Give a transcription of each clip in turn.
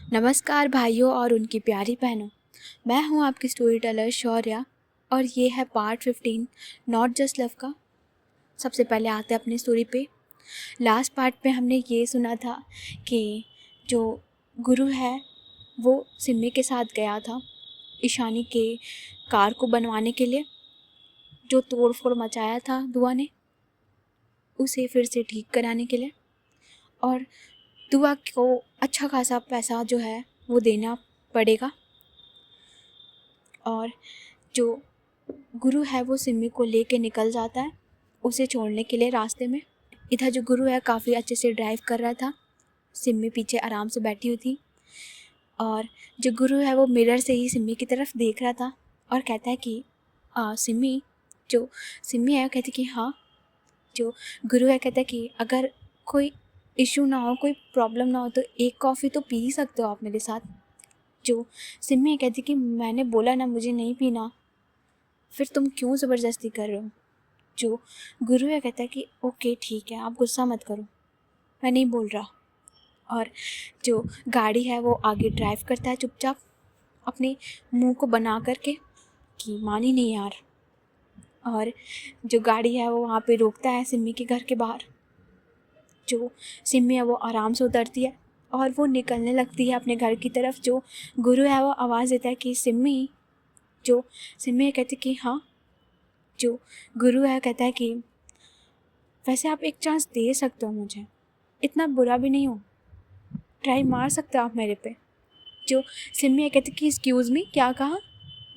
नमस्कार भाइयों और उनकी प्यारी बहनों। मैं हूं आपकी स्टोरी टेलर शौर्या और ये है पार्ट 15 नॉट जस्ट लव का। सबसे पहले आते हैं अपनी स्टोरी पे। लास्ट पार्ट में हमने ये सुना था कि जो गुरु है वो सिम्मी के साथ गया था ईशानी के कार को बनवाने के लिए। जो तोड़ फोड़ मचाया था दुआ ने, उसे फिर से ठीक कराने के लिए, और दुआ को अच्छा खासा पैसा जो है वो देना पड़ेगा। और जो गुरु है वो सिम्मी को लेके निकल जाता है उसे छोड़ने के लिए रास्ते में। इधर जो गुरु है काफ़ी अच्छे से ड्राइव कर रहा था, सिम्मी पीछे आराम से बैठी हुई थी। और जो गुरु है वो मिरर से ही सिम्मी की तरफ देख रहा था और कहता है कि सिम्मी, जो सिम्मी है कहती कि हाँ। जो गुरु है कहता है कि अगर कोई इशू ना हो, कोई प्रॉब्लम ना हो तो एक कॉफ़ी तो पी सकते हो आप मेरे साथ। जो सिम्मी कहती कि मैंने बोला ना मुझे नहीं पीना, फिर तुम क्यों ज़बरदस्ती कर रहे हो। जो गुरु है कहता है कि ओके ठीक है, आप गुस्सा मत करो, मैं नहीं बोल रहा। और जो गाड़ी है वो आगे ड्राइव करता है चुपचाप अपने मुंह को बना करके कि मानी नहीं यार। और जो गाड़ी है वो वहाँ पे रोकता है सिम्मी के घर के बाहर। जो सिम्मी है वो आराम से उतरती है और वो निकलने लगती है अपने घर की तरफ। जो गुरु है वो आवाज़ देता है कि सिम्मी। जो सिम्मी कहती कि हाँ। जो गुरु है कहता है कि वैसे आप एक चांस दे सकते हो मुझे, इतना बुरा भी नहीं हो, ट्राई मार सकते हो आप मेरे पे। जो सिम्मी कहती कि एक्सक्यूज़ मी, क्या कहा।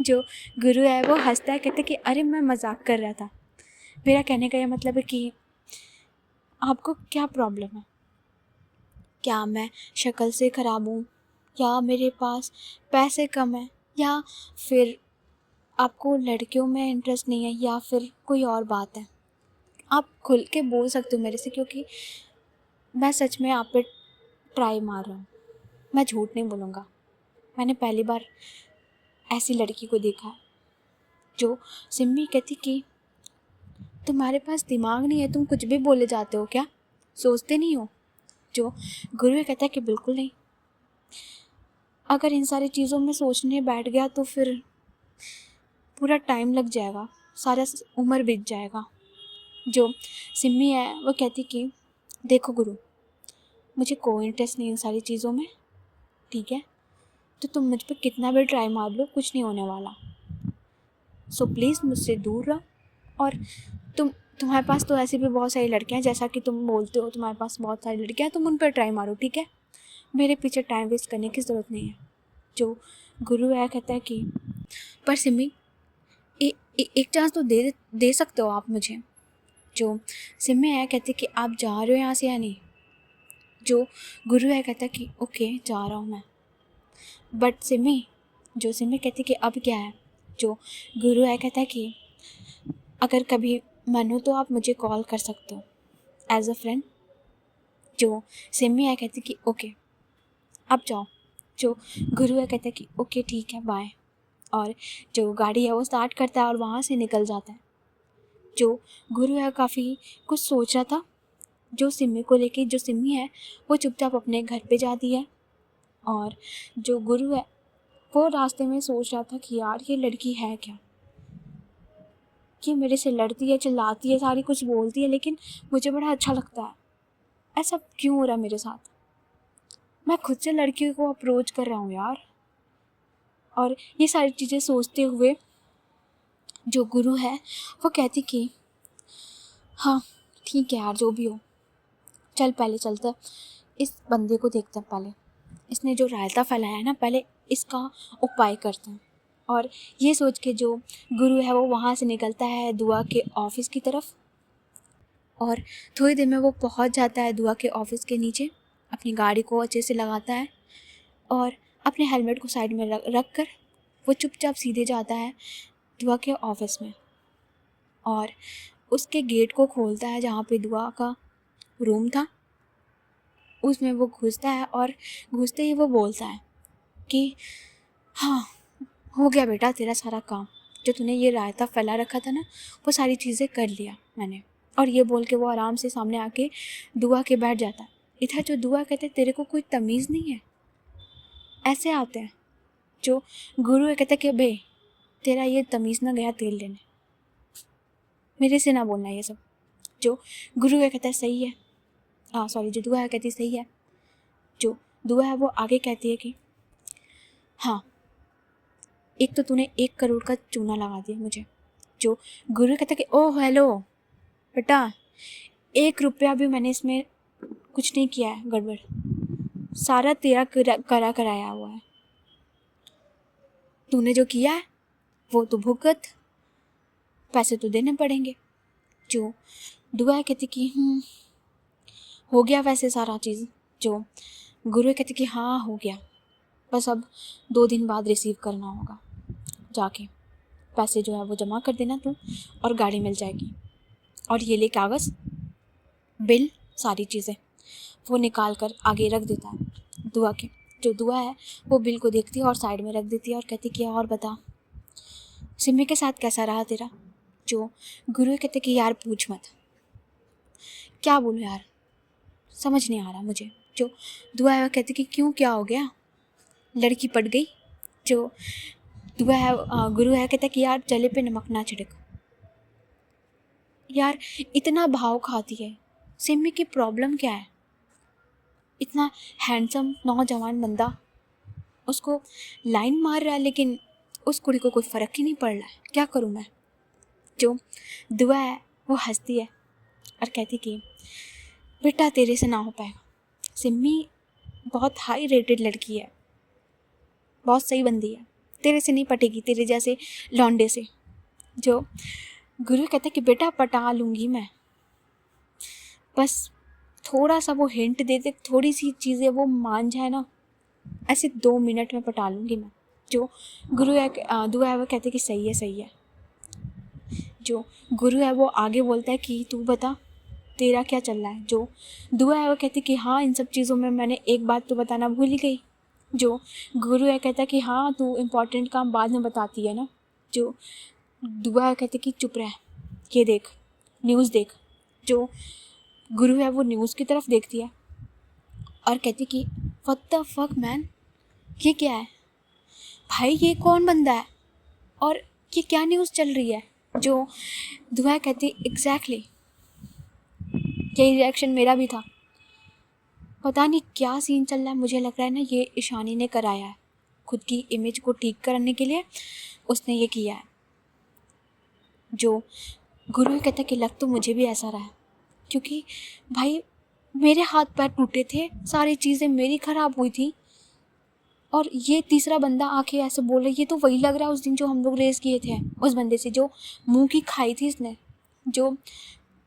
जो गुरु है वो हंसता है, कहते कि अरे मैं मजाक कर रहा था, मेरा कहने का यह मतलब है कि आपको क्या प्रॉब्लम है, क्या मैं शक्ल से ख़राब हूँ, या मेरे पास पैसे कम है, या फिर आपको लड़कियों में इंटरेस्ट नहीं है, या फिर कोई और बात है। आप खुल के बोल सकते हो मेरे से, क्योंकि मैं सच में आप पे ट्राई मार रहा हूँ, मैं झूठ नहीं बोलूँगा। मैंने पहली बार ऐसी लड़की को देखा। जो सिम्मी कहती कि तुम्हारे पास दिमाग नहीं है, तुम कुछ भी बोले जाते हो क्या, सोचते नहीं हो। जो गुरु कहता है कि बिल्कुल नहीं, अगर इन सारी चीज़ों में सोचने बैठ गया तो फिर पूरा टाइम लग जाएगा, सारा उम्र बीत जाएगा। जो सिम्मी है वो कहती कि देखो गुरु, मुझे कोई इंटरेस्ट नहीं इन सारी चीज़ों में, ठीक है, तो तुम मुझ पर कितना भी ट्राई मार लो कुछ नहीं होने वाला। सो प्लीज़ मुझसे दूर रहो। और तुम्हारे पास तो ऐसी भी बहुत सारी लड़कियां हैं, जैसा कि तुम बोलते हो तुम्हारे पास बहुत सारी लड़कियां हैं, तुम उन पर ट्राई मारो, ठीक है, मेरे पीछे टाइम वेस्ट करने की ज़रूरत नहीं है। जो गुरु है कहता है कि पर सिम्मी एक चांस तो दे सकते हो आप मुझे। जो सिम्मी है कहती कि आप जा रहे हो यहाँ से या नहीं। जो गुरु है कहता कि ओके जा रहा हूँ मैं, बट सिम्मी। जो सिम्मी कहती कि अब क्या है। जो गुरु है कहता है कि अगर कभी मन हो तो आप मुझे कॉल कर सकते हो एज अ फ्रेंड। जो सिम्मी है कहती कि ओके आप जाओ। जो गुरु है कहता है कि ओके ठीक है बाय। और जो गाड़ी है वो स्टार्ट करता है और वहाँ से निकल जाता है। जो गुरु है काफ़ी कुछ सोच रहा था जो सिम्मी को लेके। जो सिम्मी है वो चुपचाप अपने घर पे जाती है। और जो गुरु है वो रास्ते में सोच रहा था कि यार ये लड़की है क्या, कि मेरे से लड़ती है, चिल्लाती है, सारी कुछ बोलती है, लेकिन मुझे बड़ा अच्छा लगता है। ऐसा क्यों हो रहा है मेरे साथ, मैं खुद से लड़की को अप्रोच कर रहा हूँ यार। और ये सारी चीज़ें सोचते हुए जो गुरु है वो कहती कि हाँ ठीक है यार, जो भी हो, चल पहले चलते इस बंदे को देखते हैं, पहले इसने जो रायता फैलाया है ना, पहले इसका उपाय करते हैं। और ये सोच के जो गुरु है वो वहाँ से निकलता है दुआ के ऑफिस की तरफ। और थोड़ी देर में वो पहुँच जाता है दुआ के ऑफिस के नीचे, अपनी गाड़ी को अच्छे से लगाता है और अपने हेलमेट को साइड में रख कर वो चुपचाप सीधे जाता है दुआ के ऑफिस में। और उसके गेट को खोलता है जहाँ पे दुआ का रूम था, उसमें वो घुसता है और घुसते ही वो बोलता है कि हाँ हो गया बेटा तेरा सारा काम, जो तूने ये रायता फैला रखा था ना वो सारी चीज़ें कर लिया मैंने। और ये बोल के वो आराम से सामने आके दुआ के बैठ जाता है। इधर जो दुआ कहते तेरे को कोई तमीज़ नहीं है, ऐसे आते हैं। जो गुरु है कहता है कि बे तेरा ये तमीज़ ना गया तेल लेने, मेरे से ना बोलना ये सब। जो गुरु है कहता है सही है, सॉरी जो दुआ है कहती है सही है। जो दुआ है वो आगे कहती है कि हाँ, एक तो तूने 1 करोड़ का चूना लगा दिया मुझे। जो गुरु कहता है कि ओह हेलो बेटा, 1 रुपया भी मैंने इसमें कुछ नहीं किया है गड़बड़, सारा तेरा कराया हुआ है। तूने जो किया है वो तो भुगत, पैसे तो देने पड़ेंगे। जो दुआ कहती कि हो गया वैसे सारा चीज़। जो गुरु कहती कि हाँ हो गया, बस अब 2 दिन बाद रिसीव करना होगा, जाके पैसे जो है वो जमा कर देना तू और गाड़ी मिल जाएगी। और ये ले कागज़, बिल, सारी चीज़ें वो निकाल कर आगे रख देता है दुआ के। जो दुआ है वो बिल को देखती है और साइड में रख देती है और कहती कि और बता सिमी के साथ कैसा रहा तेरा। जो गुरु कहते कि यार पूछ मत, क्या बोलूँ यार, समझ नहीं आ रहा मुझे। जो दुआ है कहती कि क्यों, क्या हो गया, लड़की पट गई। जो दुआ है गुरु है कहता कि यार जले पे नमक ना छिड़क, यार इतना भाव खाती है सिमी की प्रॉब्लम क्या है। इतना हैंडसम नौजवान बंदा उसको लाइन मार रहा है, लेकिन उस कुड़ी को कोई फ़र्क ही नहीं पड़ रहा है, क्या करूँ मैं। जो दुआ है वो हंसती है और कहती कि बेटा तेरे से ना हो पाएगा, सिमी बहुत हाई रेटेड लड़की है, बहुत सही बंदी है, तेरे से नहीं पटेगी, तेरे जैसे लौंडे से। जो गुरु कहता कि बेटा पटा लूँगी मैं, बस थोड़ा सा वो हिंट दे दे, थोड़ी सी चीज़ें वो मान जाए ना, ऐसे 2 मिनट में पटा लूँगी मैं। जो गुरु है दुआ है वो कहते कि सही है सही है। जो गुरु है वो आगे बोलता है कि तू बता तेरा क्या चल रहा है। जो दुआ है वो कहती कि हाँ इन सब चीज़ों में मैंने एक बात तो बताना भूल ही गई। जो गुरु है कहता कि हाँ तू इम्पोर्टेंट काम बाद में बताती है ना। जो दुआ है कहती कि चुप रह, ये देख न्यूज़ देख। जो गुरु है वो न्यूज़ की तरफ देखती है और कहती कि व्हाट द फक मैन, ये क्या है भाई, ये कौन बंदा है और ये क्या न्यूज़ चल रही है। जो दुआ कहती एग्जैक्टली यही रिएक्शन मेरा भी था, पता नहीं क्या सीन चल रहा है, मुझे लग रहा है ना ये ईशानी ने कराया है, खुद की इमेज को ठीक करने के लिए उसने ये किया है। जो गुरु कहता कि लग तो मुझे भी ऐसा रहा है, क्योंकि भाई मेरे हाथ पैर टूटे थे, सारी चीज़ें मेरी ख़राब हुई थी और ये तीसरा बंदा आके ऐसे बोल रहा है, ये तो वही लग रहा है उस दिन जो हम लोग रेस किए थे उस बंदे से जो मुंह की खाई थी इसने। जो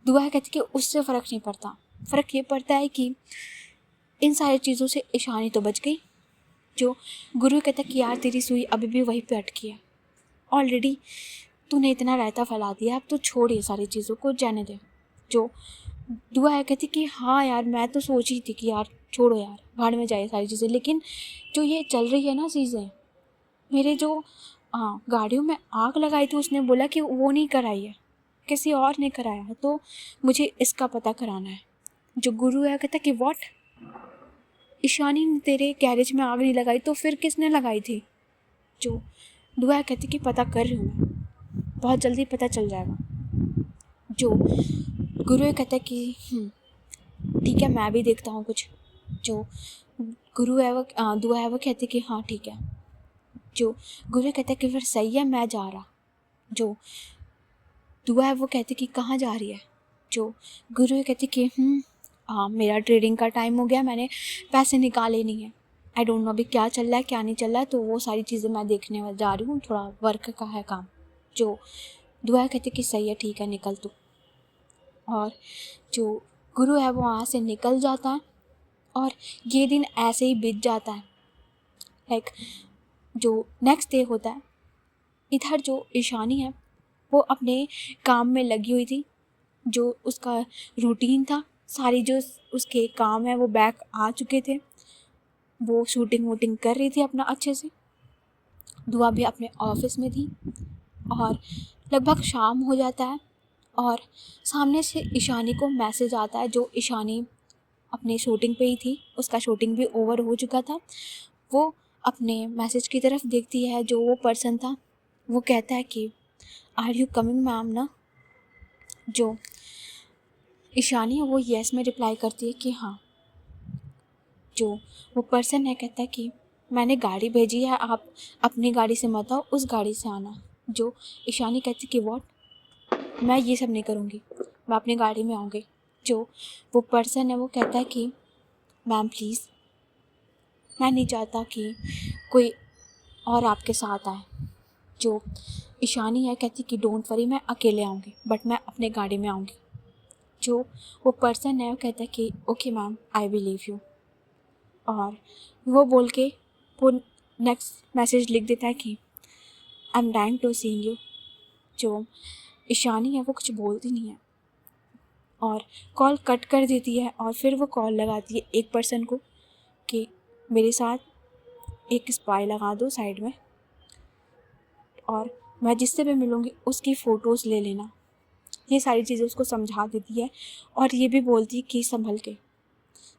दुआ कहती कि उससे फ़र्क नहीं पड़ता, फ़र्क ये पड़ता है कि इन सारी चीज़ों से ईशानी तो बच गई। जो गुरु कहता कि यार तेरी सुई अभी भी वहीं पे अटकी है, ऑलरेडी तूने इतना रायता फैला दिया, अब तो छोड़ ये सारी चीज़ों को, जाने दे। जो दुआ है कहती कि हाँ यार मैं तो सोच ही थी कि यार छोड़ो यार भाड़ में जाए सारी चीज़ें, लेकिन जो ये चल रही है ना चीज़ें, मेरे जो गाड़ियों में आग लगाई थी उसने बोला कि वो नहीं कराई है, किसी और ने कराया है, तो मुझे इसका पता कराना है। जो गुरु है कहता कि व्हाट, ईशानी ने तेरे गैरेज में आग नहीं लगाई तो फिर किसने लगाई थी। जो दुआ कहती कि पता कर रही हूँ मैं, बहुत जल्दी पता चल जाएगा। जो गुरु कहता है कि ठीक है मैं भी देखता हूँ कुछ। जो गुरु है वो दुआ है वो कहती कि हाँ ठीक है। जो गुरु कहता है कि फिर सही है मैं जा रहा। जो दुआ है वो कहती कि कहाँ जा रही है। जो गुरु कहती कि मेरा ट्रेडिंग का टाइम हो गया, मैंने पैसे निकाले नहीं है, आई डोंट नो अभी क्या चल रहा है क्या नहीं चल रहा है, तो वो सारी चीज़ें मैं देखने जा रही हूँ, थोड़ा वर्क का है काम। जो दुआ कहती कि सही है ठीक है निकल तू। और जो गुरु है वो वहाँ से निकल जाता है और ये दिन ऐसे ही बीत जाता है। लाइक जो नेक्स्ट डे होता है, इधर जो ईशानी है वो अपने काम में लगी हुई थी, जो उसका रूटीन था, सारी जो उसके काम है वो बैक आ चुके थे, वो शूटिंग वूटिंग कर रही थी अपना अच्छे से। दुआ भी अपने ऑफिस में थी और लगभग शाम हो जाता है और सामने से ईशानी को मैसेज आता है। जो ईशानी अपने शूटिंग पे ही थी, उसका शूटिंग भी ओवर हो चुका था, वो अपने मैसेज की तरफ देखती है जो वो पर्सन था। वो कहता है कि आर यू कमिंग मैम ना। जो ईशानी है वो येस में रिप्लाई करती है कि हाँ। जो वो पर्सन है कहता है कि मैंने गाड़ी भेजी है, आप अपनी गाड़ी से मत आओ, उस गाड़ी से आना। जो ईशानी कहती कि व्हाट, मैं ये सब नहीं करूँगी, मैं अपनी गाड़ी में आऊँगी। जो वो पर्सन है वो कहता है कि मैम प्लीज़, मैं नहीं चाहता कि कोई और आपके साथ आए। जो ईशानी है कहती कि डोंट वरी, मैं अकेले आऊँगी, बट मैं अपने गाड़ी में आऊँगी। जो वो पर्सन है वो कहता है कि okay ma'am, I will leave you. और वो बोल के वो नेक्स्ट मैसेज लिख देता है कि I am dying to see you. जो ईशानी है वो कुछ बोलती नहीं है और कॉल कट कर देती है। और फिर वो कॉल लगाती है एक पर्सन को कि मेरे साथ एक स्पाई लगा दो साइड में, और मैं जिससे भी मिलूँगी उसकी फ़ोटोज़ ले लेना। ये सारी चीज़ें उसको समझा देती है और ये भी बोलती है कि संभल के,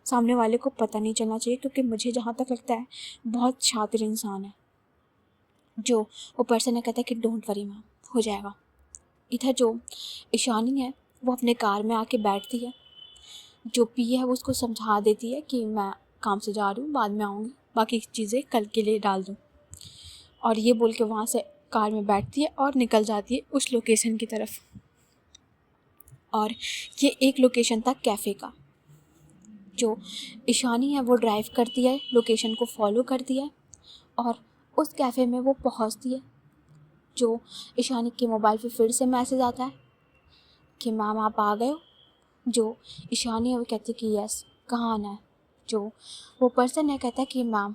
सामने वाले को पता नहीं चलना चाहिए, क्योंकि मुझे जहाँ तक लगता है बहुत शातिर इंसान है। जो वो पर्सन है कहता है कि डोंट वरी मैम, हो जाएगा। इधर जो ईशानी है वो अपने कार में आके बैठती है। जो पी है वो उसको समझा देती है कि मैं काम से जा रही हूँ, बाद में आऊँगी, बाकी चीज़ें कल के लिए डाल दूँ। और ये बोल के वहाँ से कार में बैठती है और निकल जाती है उस लोकेशन की तरफ। और ये एक लोकेशन था कैफ़े का। जो ईशानी है वो ड्राइव करती है, लोकेशन को फॉलो करती है और उस कैफ़े में वो पहुंचती है। जो ईशानी के मोबाइल पे फिर से मैसेज आता है कि मैम आप आ गए हो। जो ईशानी है वो कहती है कि यस, कहाँ आना है। जो वो पर्सन है कहता है कि मैम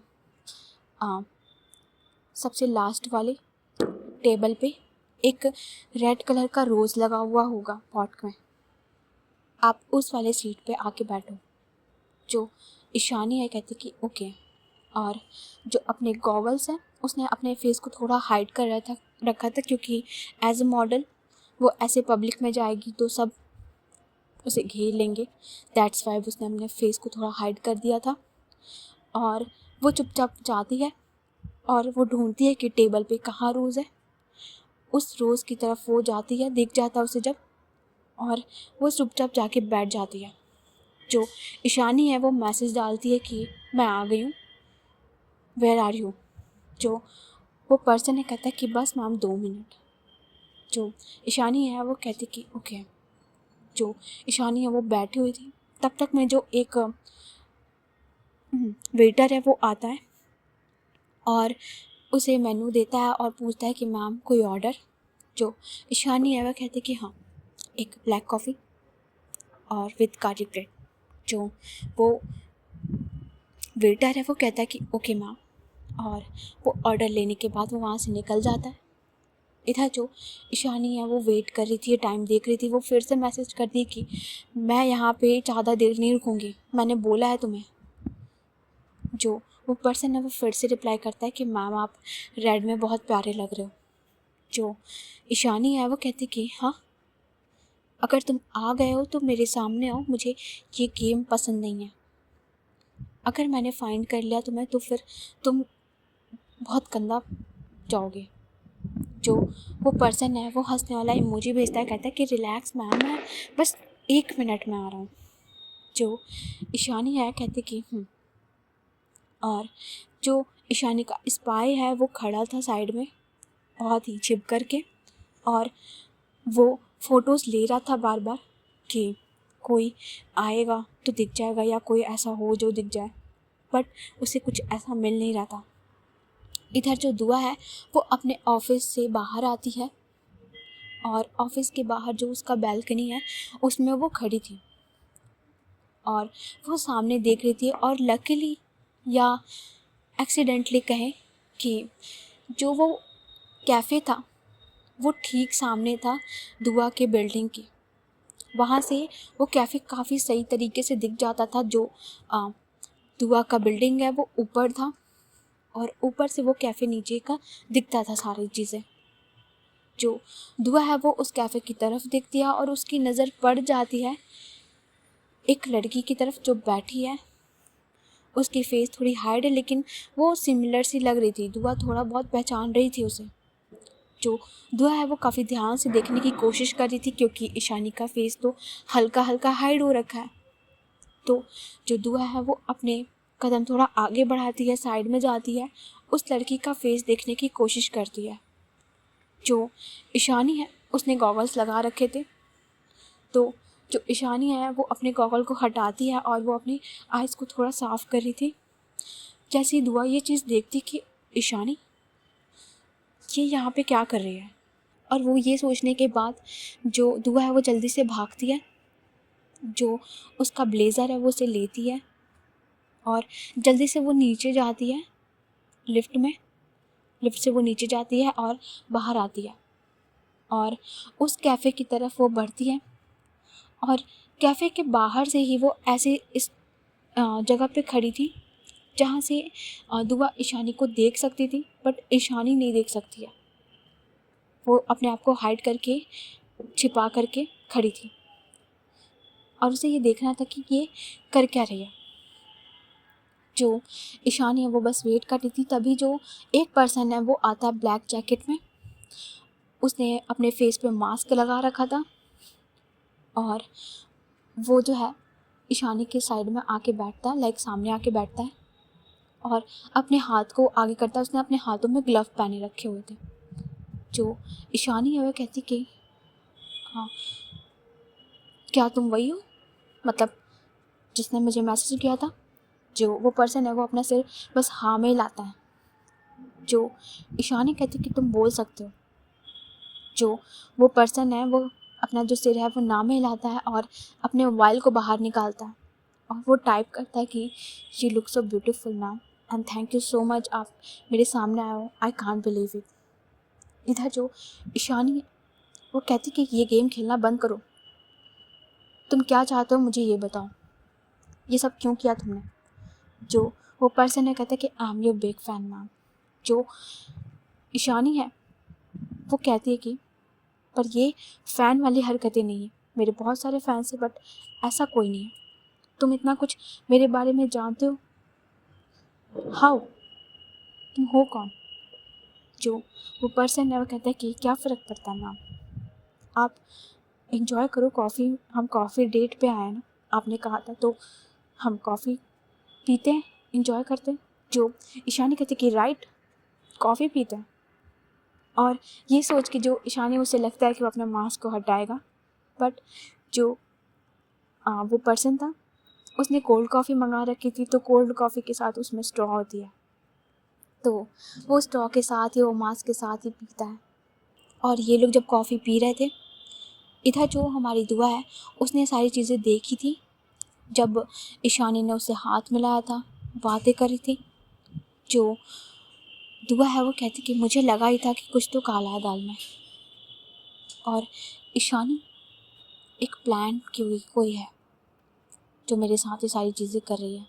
सबसे लास्ट वाले टेबल पे एक रेड कलर का रोज़ लगा हुआ होगा पॉट में, आप उस वाले सीट पे आके बैठो। जो ईशानी है कहती कि ओके। और जो अपने गॉगल्स हैं उसने अपने फेस को थोड़ा हाइड कर रखा था क्योंकि एज अ मॉडल वो ऐसे पब्लिक में जाएगी तो सब उसे घेर लेंगे। दैट्स वाई उसने अपने फेस को थोड़ा हाइड कर दिया था। और वो चुपचाप जाती है और वो ढूंढती है कि टेबल पे कहाँ रोज़ है। उस रोज़ की तरफ वो जाती है, दिख जाता है उसे जब, और वो चुपचाप जाके बैठ जाती है। जो ईशानी है वो मैसेज डालती है कि मैं आ गई हूँ, वेयर आर यू। जो वो पर्सन है कहता है कि बस मैम 2 मिनट। जो ईशानी है वो कहती कि ओके। जो ईशानी है वो बैठी हुई थी, तब तक में जो एक वेटर है वो आता है और उसे मेनू देता है और पूछता है कि मैम कोई ऑर्डर। जो ईशानी है वह कहती कि हाँ, एक ब्लैक कॉफ़ी और विद गार्लिक ब्रेड। जो वो वेटर है वो कहता है कि ओके मैम, और वो ऑर्डर लेने के बाद वो वहाँ से निकल जाता है। इधर जो ईशानी है वो वेट कर रही थी, टाइम देख रही थी। वो फिर से मैसेज कर दी कि मैं यहाँ पे ज़्यादा देर नहीं रुकूँगी, मैंने बोला है तुम्हें। जो वो पर्सन है वो फिर से रिप्लाई करता है कि मैम आप रेड में बहुत प्यारे लग रहे हो। जो ईशानी है वो कहती कि हाँ, अगर तुम आ गए हो तो मेरे सामने आओ, मुझे ये गेम पसंद नहीं है। अगर मैंने फाइंड कर लिया तुम्हें तो फिर तुम बहुत गंदा जाओगे। जो वो पर्सन है वो हंसने वाला इमोजी भेजता है, कहता है कि रिलैक्स मैम, मैं बस 1 मिनट में आ रहा हूँ। जो ईशानी है कहती कि और जो ईशानी का स्पाई है वो खड़ा था साइड में बहुत ही छिप करके, और वो फ़ोटोज़ ले रहा था बार बार कि कोई आएगा तो दिख जाएगा या कोई ऐसा हो जो दिख जाए, बट उसे कुछ ऐसा मिल नहीं रहा था। इधर जो दुआ है वो अपने ऑफिस से बाहर आती है और ऑफिस के बाहर जो उसका बैल्कनी है उसमें वो खड़ी थी और वो सामने देख रही थी। और लकीली या एक्सीडेंटली कहें कि जो वो कैफ़े था वो ठीक सामने था दुआ के बिल्डिंग के। वहाँ से वो कैफ़े काफ़ी सही तरीके से दिख जाता था। जो दुआ का बिल्डिंग है वो ऊपर था और ऊपर से वो कैफ़े नीचे का दिखता था सारी चीज़ें। जो दुआ है वो उस कैफ़े की तरफ देखती है और उसकी नज़र पड़ जाती है एक लड़की की तरफ जो बैठी है उसकी फेस थोड़ी हाइड है लेकिन वो सिमिलर सी लग रही थी। दुआ थोड़ा बहुत पहचान रही थी उसे। जो दुआ है वो काफ़ी ध्यान से देखने की कोशिश कर रही थी क्योंकि ईशानी का फेस तो हल्का हल्का हाइड हो रखा है। तो जो दुआ है वो अपने कदम थोड़ा आगे बढ़ाती है, साइड में जाती है, उस लड़की का फेस देखने की कोशिश करती है। जो ईशानी है उसने गॉगल्स लगा रखे थे, तो जो ईशानी है वो अपने गॉगल को हटाती है और वो अपनी आइज़ को थोड़ा साफ कर रही थी। जैसे ही दुआ ये चीज़ देखती कि ईशानी ये यहाँ पे क्या कर रही है, और वो ये सोचने के बाद जो दुआ है वो जल्दी से भागती है, जो उसका ब्लेज़र है वो उसे लेती है और जल्दी से वो नीचे जाती है लिफ्ट से वो नीचे जाती है और बाहर आती है और उस कैफ़े की तरफ वो बढ़ती है। और कैफ़े के बाहर से ही वो ऐसे इस जगह पे खड़ी थी जहाँ से दुआ ईशानी को देख सकती थी, बट ईशानी नहीं देख सकती है। वो अपने आप को हाइड करके, छिपा करके खड़ी थी और उसे ये देखना था कि ये कर क्या रही है। जो ईशानी है वो बस वेट कर रही थी। तभी जो एक पर्सन है वो आता है ब्लैक जैकेट में। उसने अपने फेस पे मास्क लगा रखा था और वो जो है ईशानी के साइड में आके बैठता है, लाइक सामने आके बैठता है और अपने हाथ को आगे करता है। उसने अपने हाथों में ग्लव पहने रखे हुए थे। जो ईशानी है वो कहती कि हाँ, क्या तुम वही हो, मतलब जिसने मुझे मैसेज किया था। जो वो पर्सन है वो अपना सिर बस हाँ में हिलाता है। जो ईशानी कहती कि तुम बोल सकते हो। जो वो पर्सन है वो अपना जो सिर है वो ना में हिलाता है और अपने मोबाइल को बाहर निकालता है और वो टाइप करता है कि you look so beautiful ma'am and thank you so much, आप मेरे सामने आए हो, आई कांट बिलीव इट। इधर जो ईशानी है वो कहती कि ये गेम खेलना बंद करो, तुम क्या चाहते हो मुझे ये बताओ, ये सब क्यों किया तुमने। जो वो पर्सन है कहता है कि I am your big fan ma'am. जो ईशानी है वो कहती है कि पर ये फ़ैन वाली हरकतें नहीं है, मेरे बहुत सारे फैंस हैं बट ऐसा कोई नहीं है, तुम इतना कुछ मेरे बारे में जानते हो, हाउ, तुम हो कौन। जो वो पर्सन है वो कहता है कि क्या फ़र्क पड़ता है मैम, आप इंजॉय करो कॉफ़ी, हम कॉफ़ी डेट पे आए हैं ना, आपने कहा था तो हम कॉफ़ी पीते हैं, इंजॉय करते हैं। जो ईशानी कहती कि राइट, कॉफ़ी पीते हैं। और ये सोच के जो ईशानी उसे लगता है कि वो अपने मास्क को हटाएगा, बट जो वो पर्सन था उसने कोल्ड कॉफ़ी मंगा रखी थी, तो कोल्ड कॉफ़ी के साथ उसमें स्ट्रॉ होती है, तो वो स्ट्रॉ के साथ ही वो मास्क के साथ ही पीता है। और ये लोग जब कॉफ़ी पी रहे थे, इधर जो हमारी दुआ है उसने सारी चीज़ें देखी थी। जब ईशानी ने उसे हाथ मिलाया था, बातें करी थी। जो दुआ है वो कहती कि मुझे लगा ही था कि कुछ तो काला है दाल में। और ईशानी एक प्लान की हुई कोई है जो मेरे साथ ये सारी चीज़ें कर रही है।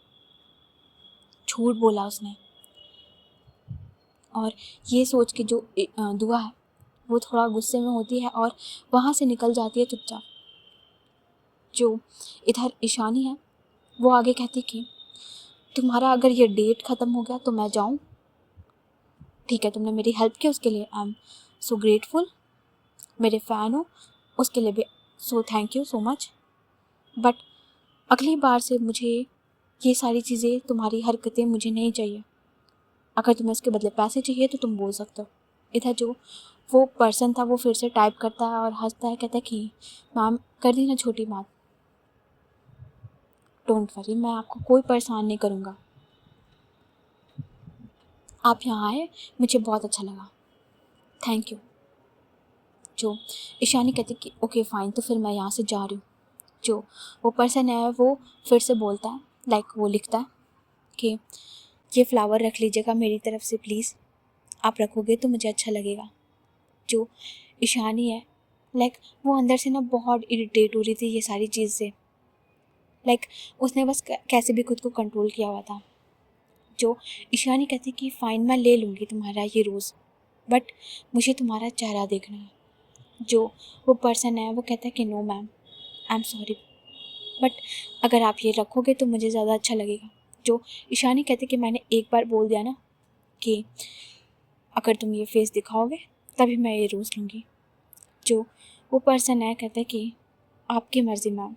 झूठ बोला उसने। और ये सोच के जो दुआ है वो थोड़ा गुस्से में होती है और वहाँ से निकल जाती है चुपचाप। जो इधर ईशानी है वो आगे कहती कि तुम्हारा अगर ये डेट ख़त्म हो गया तो मैं जाऊँ, ठीक है, तुमने मेरी हेल्प की उसके लिए आई एम सो ग्रेटफुल, मेरे फ़ैन हो उसके लिए भी so thank you so much, but अगली बार से मुझे ये सारी चीज़ें, तुम्हारी हरकतें मुझे नहीं चाहिए। अगर तुम्हें इसके बदले पैसे चाहिए तो तुम बोल सकते हो। इधर जो वो पर्सन था वो फिर से टाइप करता है और हंसता है, कहता है कि मैम कर दी ना छोटी बात, डोंट वरी, मैं आपको कोई परेशान नहीं करूँगा, आप यहाँ आए मुझे बहुत अच्छा लगा, थैंक यू। जो ईशानी कहती कि ओके फ़ाइन, तो फिर मैं यहाँ से जा रही हूँ। जो वो पर्सन है वो फिर से बोलता है, लाइक वो लिखता है कि ये फ्लावर रख लीजिएगा मेरी तरफ से प्लीज़, आप रखोगे तो मुझे अच्छा लगेगा। जो ईशानी है लाइक वो अंदर से ना बहुत इरिटेट हो रही थी ये सारी चीज़ से, लाइक उसने बस कैसे भी खुद को कंट्रोल किया हुआ था। जो ईशानी कहती कि फ़ाइन मैं ले लूँगी तुम्हारा ये रोज़, बट मुझे तुम्हारा चेहरा देखना है। जो वो पर्सन है वो कहता है कि no ma'am I am sorry, but अगर आप ये रखोगे तो मुझे ज़्यादा अच्छा लगेगा। जो ईशानी कहती कि मैंने एक बार बोल दिया ना कि अगर तुम ये फेस दिखाओगे तभी मैं ये रोज़ लूँगी। जो वो पर्सन है कहते कि आपकी मर्ज़ी मैम।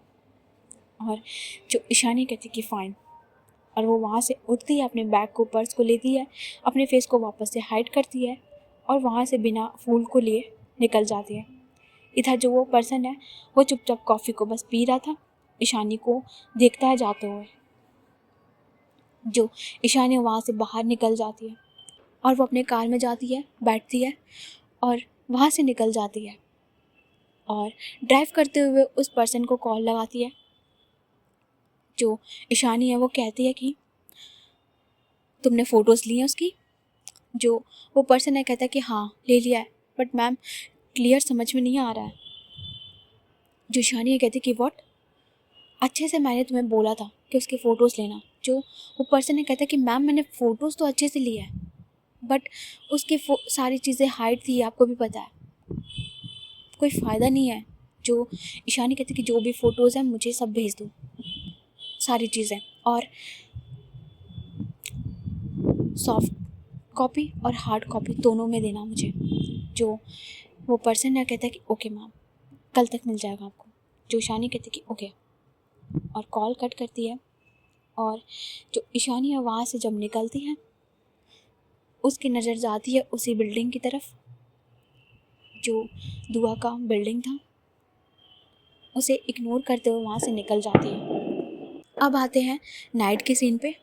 और जो ईशानी कहती कि फ़ाइन, और वो वहाँ से उठती है, अपने बैग को पर्स को लेती है, अपने फेस को वापस से हाइड करती है और वहाँ से बिना फूल को लिए निकल जाती है। इधर जो वो पर्सन है वो चुपचाप कॉफ़ी को बस पी रहा था, ईशानी को देखता है जाते हुए। जो ईशानी वहाँ से बाहर निकल जाती है और वो अपने कार में जाती है, बैठती है और वहाँ से निकल जाती है और ड्राइव करते हुए उस पर्सन को कॉल लगाती है। जो ईशानी है वो कहती है कि तुमने फ़ोटोज़ ली हैं उसकी? जो वो पर्सन है कहता है कि हाँ ले लिया है, बट मैम क्लियर समझ में नहीं आ रहा है। जो ईशानी है कहती है कि व्हाट, अच्छे से मैंने तुम्हें बोला था कि उसकी फ़ोटोज़ लेना। जो वो पर्सन है कहता है कि मैम मैंने फ़ोटोज़ तो अच्छे से ली है, बट उसकी सारी चीज़ें हाइड थी, आपको भी पता है, कोई फ़ायदा नहीं है। जो ईशानी कहती कि जो भी फ़ोटोज़ हैं मुझे सब भेज दो, सारी चीज़ें, और सॉफ्ट कॉपी और हार्ड कॉपी दोनों में देना मुझे। जो वो पर्सन है कहता है कि ओके मैम, कल तक मिल जाएगा आपको। जो ईशानी कहती कि ओके, और कॉल कट करती है। और जो ईशानी है वहाँ से जब निकलती है, उसकी नज़र जाती है उसी बिल्डिंग की तरफ जो दुआ का बिल्डिंग था। उसे इग्नोर करते हुए वहाँ से निकल जाती है। अब आते हैं नाइट के सीन पे।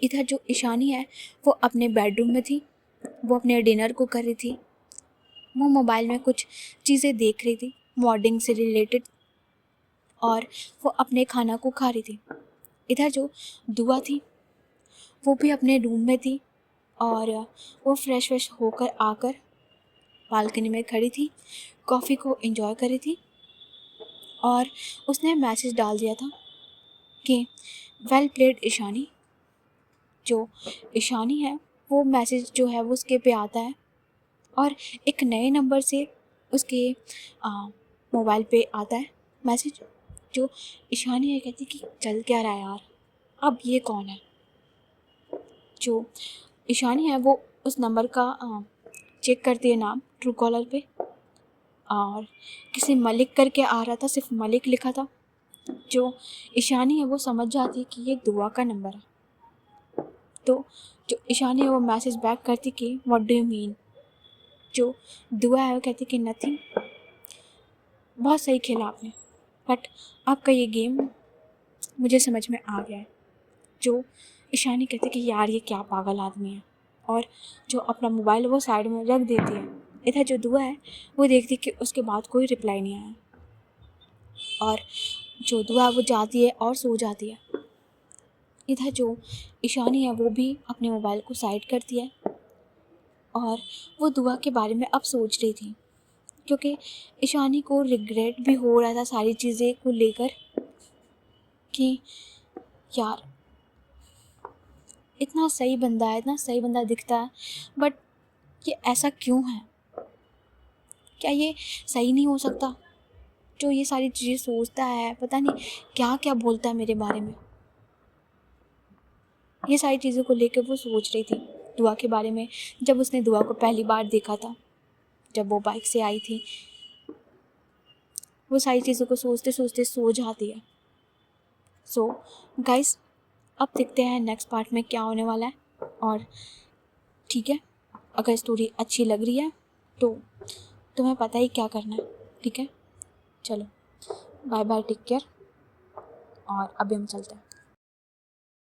इधर जो ईशानी है वो अपने बेडरूम में थी, वो अपने डिनर को कर रही थी, वो मोबाइल में कुछ चीज़ें देख रही थी मॉडलिंग से रिलेटेड, और वो अपने खाना को खा रही थी। इधर जो दुआ थी वो भी अपने रूम में थी और वो फ्रेश होकर आकर बालकनी में खड़ी थी, कॉफ़ी को एंजॉय कर रही थी, और उसने मैसेज डाल दिया था कि वेल प्लेड ईशानी। जो ईशानी है वो मैसेज जो है वो उसके पे आता है और एक नए नंबर से उसके मोबाइल पे आता है मैसेज। जो ईशानी है कहती कि चल क्या रहा है यार, अब ये कौन है। जो ईशानी है वो उस नंबर का चेक करती है नाम ट्रू कॉलर पे, और किसी मलिक करके आ रहा था, सिर्फ मलिक लिखा था। जो ईशानी है वो समझ जाती है कि ये दुआ का नंबर है। तो जो ईशानी है वो मैसेज बैक करती कि व्हाट डू यू मीन। जो दुआ है वो कहती कि नथिंग, बहुत सही खेला आपने, बट आपका ये गेम मुझे समझ में आ गया है। जो ईशानी कहती कि यार ये क्या पागल आदमी है, और जो अपना मोबाइल वो साइड में रख देती है। इधर जो दुआ है वो देखती कि उसके बाद कोई रिप्लाई नहीं आया, और जो दुआ वो जाती है और सो जाती है। इधर जो ईशानी है वो भी अपने मोबाइल को साइड करती है और वो दुआ के बारे में अब सोच रही थी, क्योंकि ईशानी को रिग्रेट भी हो रहा था सारी चीज़ें को लेकर कि यार इतना सही बंदा है, इतना सही बंदा दिखता है, बट ये ऐसा क्यों है, क्या ये सही नहीं हो सकता। जो ये सारी चीज़ें सोचता है, पता नहीं क्या क्या बोलता है मेरे बारे में। ये सारी चीज़ों को लेकर वो सोच रही थी दुआ के बारे में। जब उसने दुआ को पहली बार देखा था, जब वो बाइक से आई थी, वो सारी चीज़ों को सोचते सोचते सो जाती है। सो गाइस, अब देखते हैं नेक्स्ट पार्ट में क्या होने वाला है। और ठीक है, अगर स्टोरी अच्छी लग रही है तो तुम्हें पता ही क्या करना है। ठीक है, चलो बाय बाय, टेक केयर, और अभी हम चलते हैं।